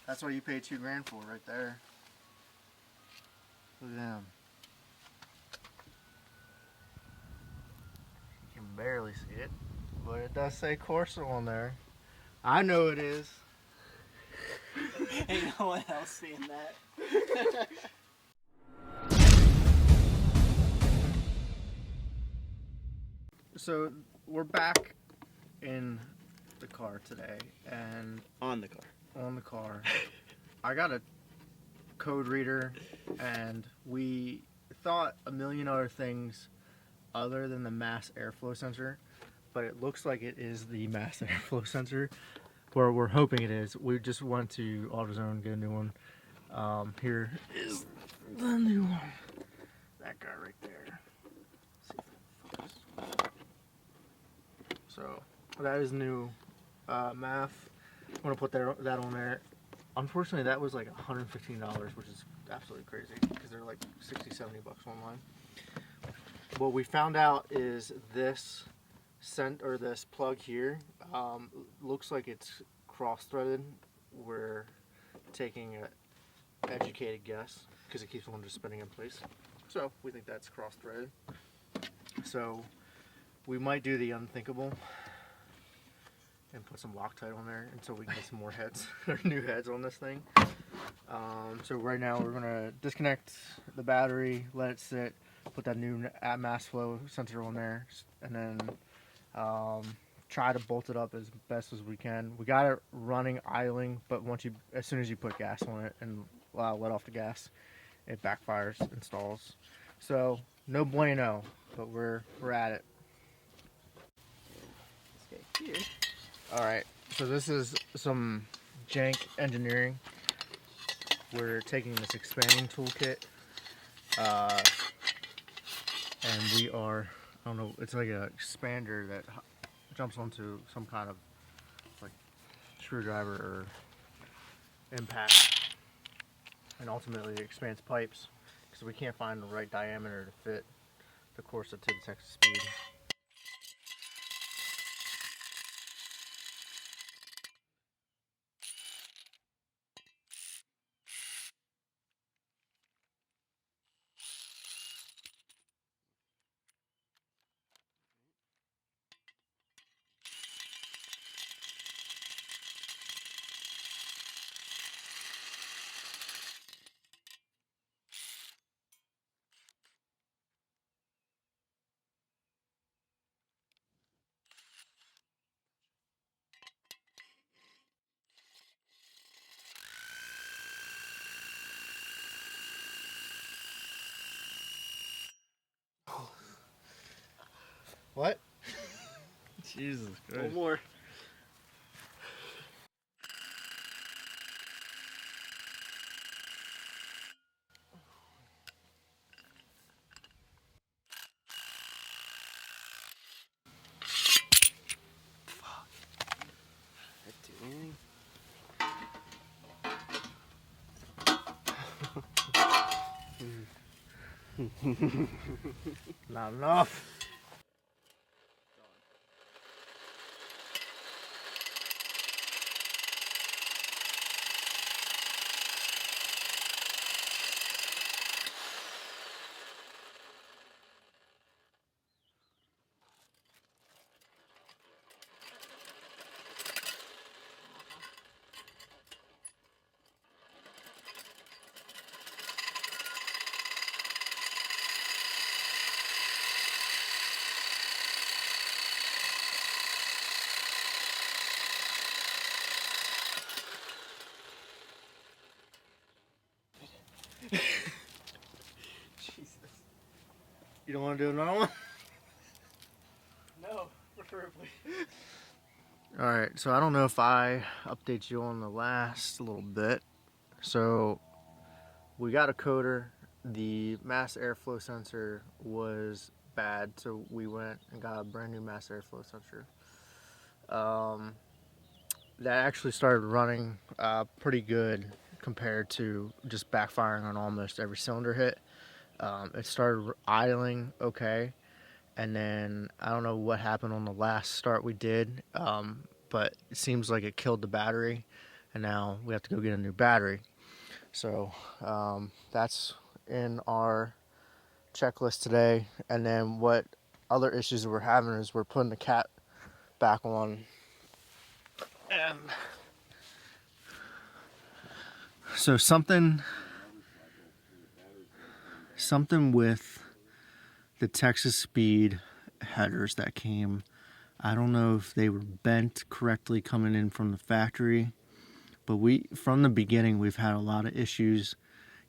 That's what you paid $2 grand for right there. Look at them. You can barely see it, but it does say Corsa on there. I know it is. Ain't no one else seeing that. So we're back in the car today, and On the car. I got a code reader, and we thought a million other things other than the mass airflow sensor, but it looks like it is the mass airflow sensor, or we're hoping it is. We just went to AutoZone, get a new one. Here is the new one. That guy right there. See if it focus. So that is new math. I'm gonna put that on there. Unfortunately, that was like $115, which is absolutely crazy because they're like 60, 70 bucks online. What we found out is this this plug here looks like it's cross-threaded. We're taking an educated guess because it keeps on just spinning in place. So we think that's cross-threaded. So we might do the unthinkable and put some Loctite on there until we can get some more heads, or new heads on this thing. So right now we're gonna disconnect the battery, let it sit, put that new mass flow sensor on there, and then try to bolt it up as best as we can. We got it running idling, but as soon as you put gas on it and let off the gas, it backfires and stalls. So no bueno, but we're at it. This guy here. Alright, so this is some jank engineering. We're taking this expanding toolkit, and we are, I don't know, it's like an expander that jumps onto some kind of like screwdriver or impact, and ultimately it expands pipes because we can't find the right diameter to fit the Corsa to the Texas speed. What? Jesus Christ. One more. Fuck. That do anything? Not enough. Jesus. You don't want to do another one? No, preferably. Alright, so I don't know if I update you on the last little bit. So we got a coder. The mass airflow sensor was bad, so we went and got a brand new mass airflow sensor. That actually started running pretty good compared to just backfiring on almost every cylinder hit. It started idling okay, and then I don't know what happened on the last start we did, but it seems like it killed the battery, and now we have to go get a new battery. So that's in our checklist today. And then what other issues that we're having is we're putting the cat back on, and so something with the Texas Speed headers that came, I don't know if they were bent correctly coming in from the factory, but from the beginning we've had a lot of issues,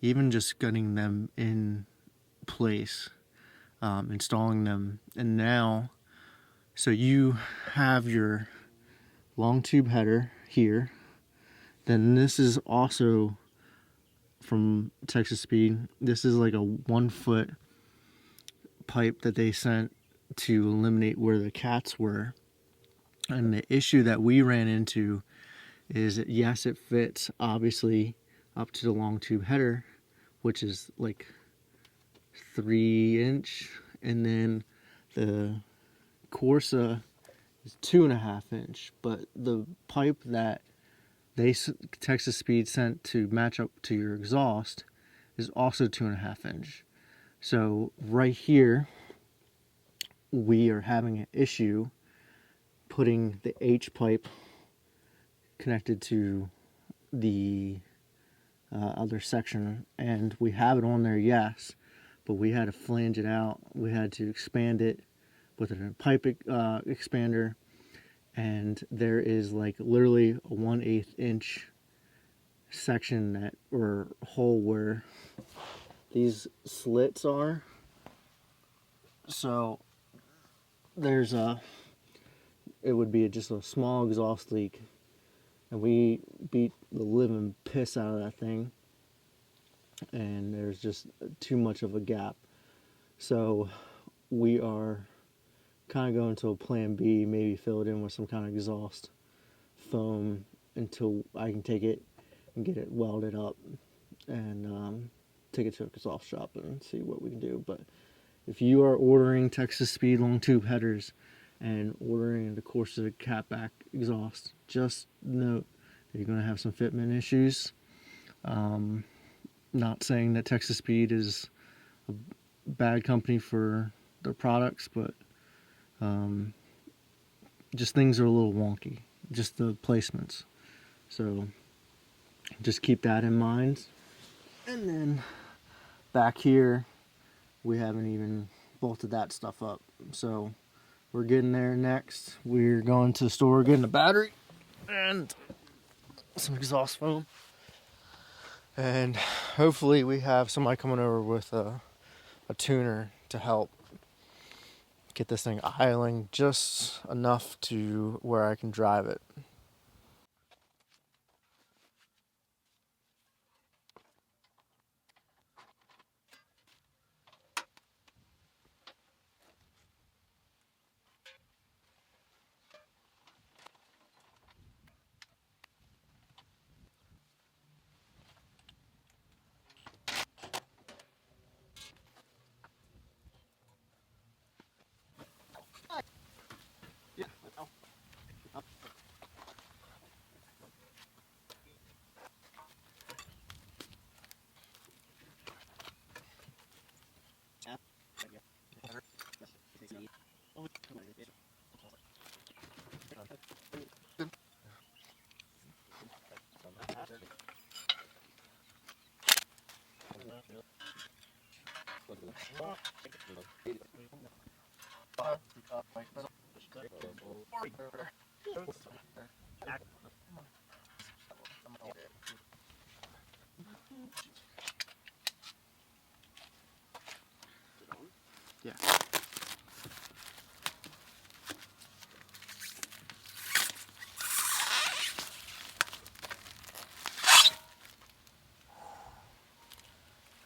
even just getting them in place, installing them. And now, so you have your long tube header here, then this is also from Texas Speed. This is like a 1 foot pipe that they sent to eliminate where the cats were. And the issue that we ran into is that, yes, it fits obviously up to the long tube header, which is like 3-inch, and then the Corsa is 2.5-inch. But the pipe that Texas Speed sent to match up to your exhaust is also 2.5-inch. So right here, we are having an issue putting the H pipe connected to the other section, and we have it on there, yes, but we had to flange it out. We had to expand it with a pipe expander, and there is like literally a 1/8 inch section that, or hole, where these slits are. So there's it would be just a small exhaust leak, and we beat the living piss out of that thing, and there's just too much of a gap. So we are kind of going to a plan B, maybe fill it in with some kind of exhaust foam until I can take it and get it welded up and take it to an exhaust shop and see what we can do. But if you are ordering Texas Speed long tube headers and ordering the Corsa catback exhaust, just note that you're going to have some fitment issues. Not saying that Texas Speed is a bad company for their products, but just things are a little wonky, just the placements. So just keep that in mind. And then back here, we haven't even bolted that stuff up. So we're getting there next. We're going to the store, getting a battery and some exhaust foam. And hopefully we have somebody coming over with a tuner to help get this thing idling just enough to where I can drive it. Yeah.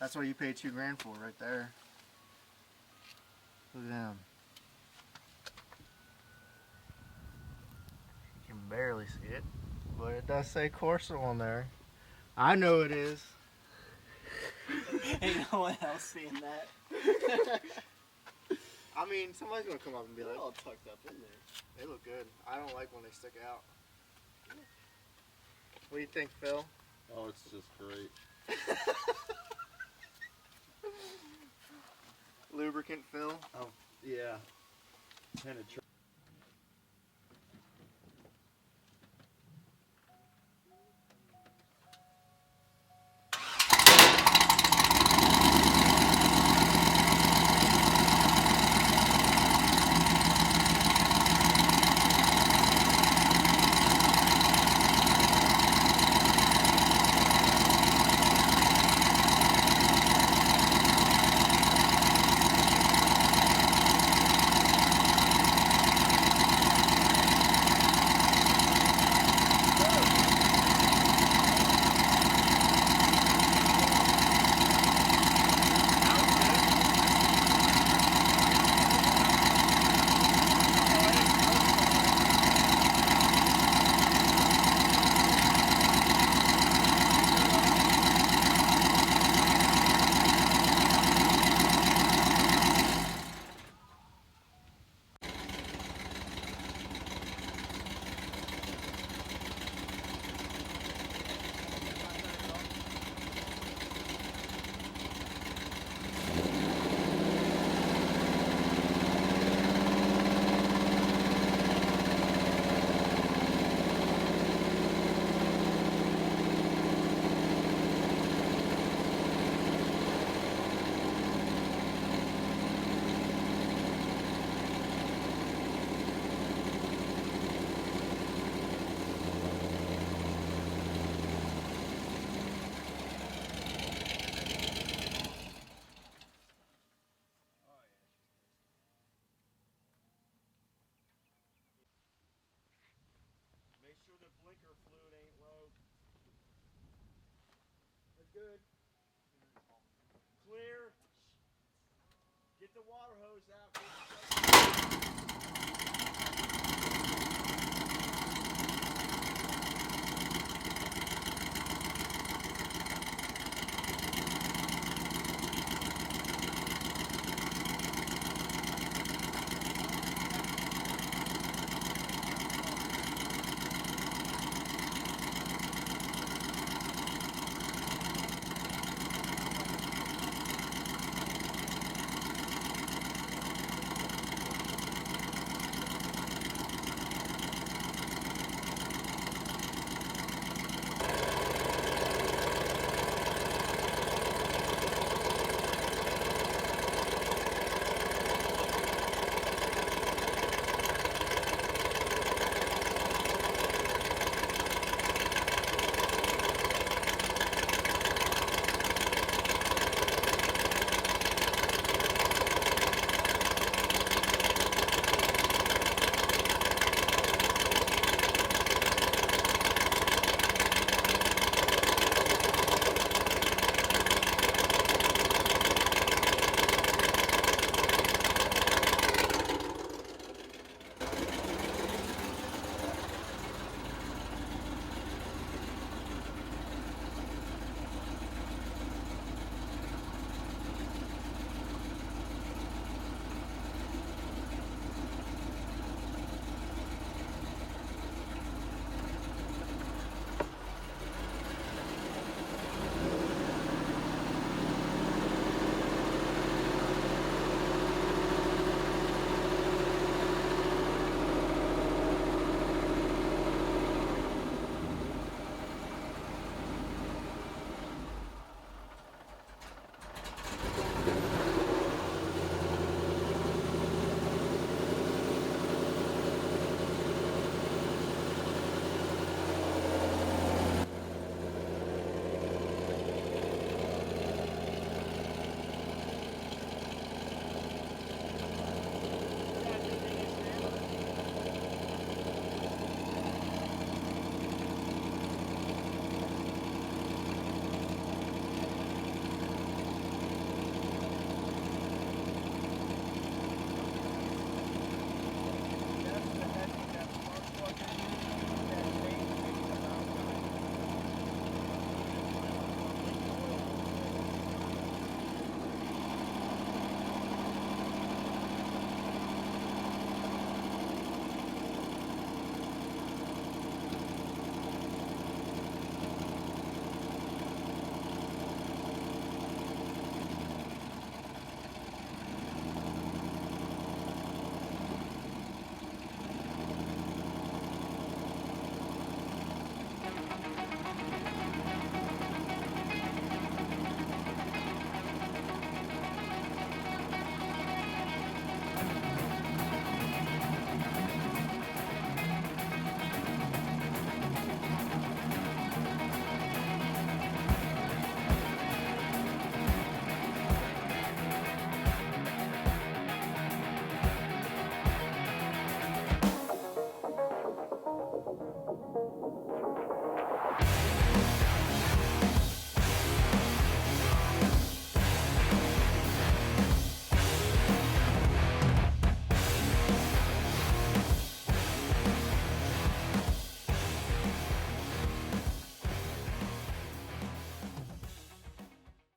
That's what you paid $2,000 for right there. Look at them. You can barely see it, but it does say Corsa on there. I know it is. Ain't no one else seeing that. I mean, somebody's gonna come up and be They're like, all tucked up in there. they look good. I don't like when they stick out. What do you think, Phil? Oh, it's just great. Lubricant, Phil? Oh, yeah. Penetrate. Make sure the blinker fluid ain't low. That's good. Clear. Get the water hose out.